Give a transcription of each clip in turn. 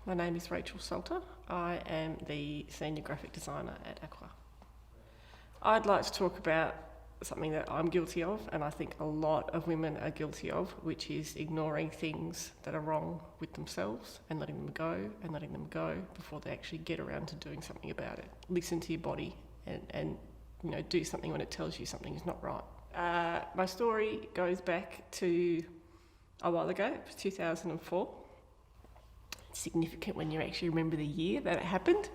My name is Rachael. I am the Senior Graphic Designer at Aqua. I'd like to talk about something that I'm guilty of, and I think a lot of women are guilty of, which is ignoring things that are wrong with themselves and letting them go before they actually get around to doing something about it. Listen to your body and do something when it tells you something is not right. My story goes back to a while ago. It was 2004. It's significant when you actually remember the year that it happened.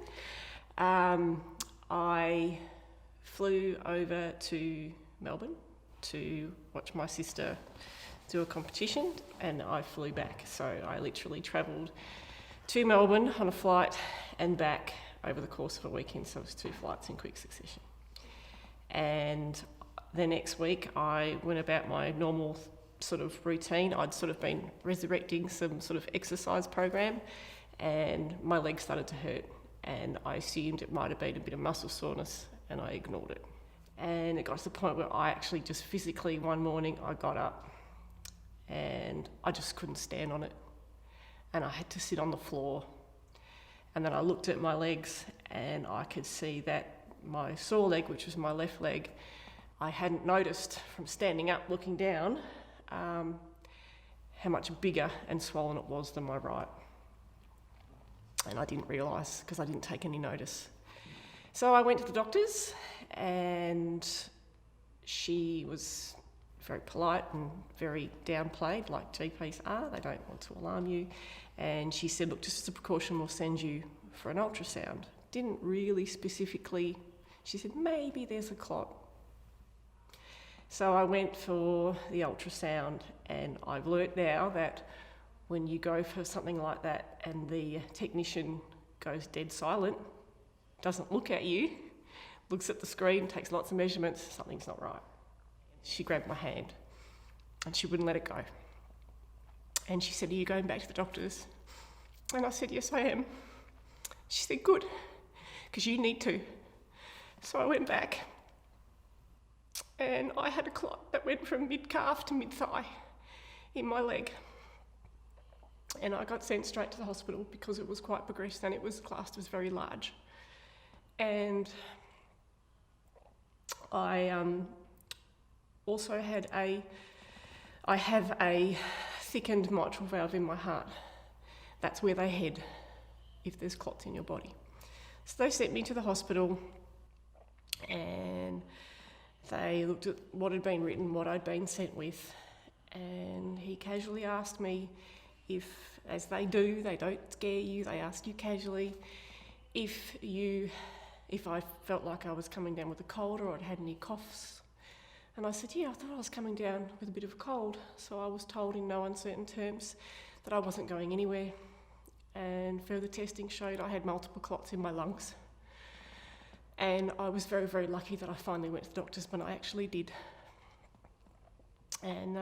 I flew over to Melbourne to watch my sister do a competition, and I flew back. So I literally travelled to Melbourne on a flight and back over the course of a weekend. So it was 2 flights in quick succession. And the next week I went about my normal sort of routine. I'd sort of been resurrecting some sort of exercise program, and my legs started to hurt, and I assumed it might have been a bit of muscle soreness, and I ignored it. And it got to the point where I actually just physically, one morning I got up and I just couldn't stand on it, and I had to sit on the floor. And then I looked at my legs and I could see that my sore leg, which was my left leg, I hadn't noticed from standing up looking down how much bigger and swollen it was than my right. And I didn't realise because I didn't take any notice. So I went to the doctors, and she was very polite and very downplayed, like GPs are. They don't want to alarm you. And she said, look, just as a precaution, we'll send you for an ultrasound. Didn't really specifically, she said, maybe there's a clot. So I went for the ultrasound, and I've learnt now that when you go for something like that and the technician goes dead silent, doesn't look at you, looks at the screen, takes lots of measurements, something's not right. She grabbed my hand and she wouldn't let it go. And she said, are you going back to the doctors? And I said, yes, I am. She said, good, because you need to. So I went back, and I had a clot that went from mid-calf to mid-thigh in my leg. And I got sent straight to the hospital because it was quite progressed and it was classed as very large. And I also had I have a thickened mitral valve in my heart. That's where they head if there's clots in your body. So they sent me to the hospital, and they looked at what had been written, what I'd been sent with, and he casually asked me if, as they do, they don't scare you, they ask you casually, if I felt like I was coming down with a cold or I'd had any coughs. And I said, yeah, I thought I was coming down with a bit of a cold. So I was told in no uncertain terms that I wasn't going anywhere. And further testing showed I had multiple clots in my lungs. And I was very, very lucky that I finally went to the doctors when I actually did. And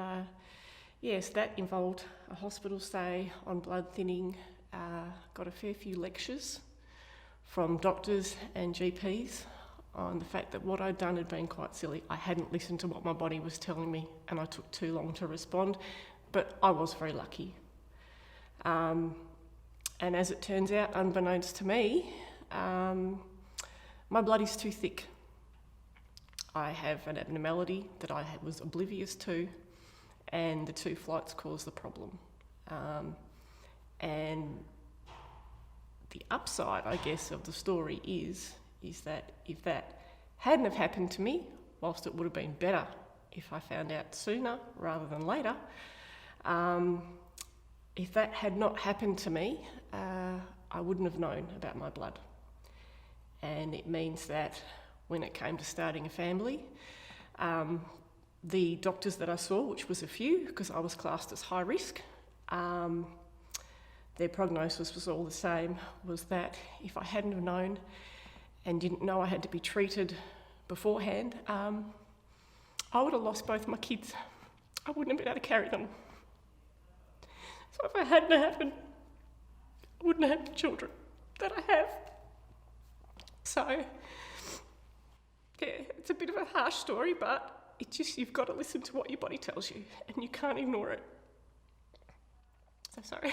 yes, that involved a hospital stay on blood thinning, got a fair few lectures from doctors and GPs on the fact that what I'd done had been quite silly. I hadn't listened to what my body was telling me, and I took too long to respond, but I was very lucky. And as it turns out, unbeknownst to me, my blood is too thick. I have an abnormality that I was oblivious to, and the 2 flights caused the problem. And the upside, I guess, of the story is that if that hadn't have happened to me, whilst it would have been better if I found out sooner rather than later, if that had not happened to me, I wouldn't have known about my blood. And it means that when it came to starting a family, the doctors that I saw, which was a few, because I was classed as high risk, their prognosis was all the same, was that if I hadn't have known and didn't know I had to be treated beforehand, I would have lost both my kids. I wouldn't have been able to carry them. So if it hadn't happened, I wouldn't have the children that I have. So, yeah, it's a bit of a harsh story, but it's just, you've got to listen to what your body tells you, and you can't ignore it. So sorry.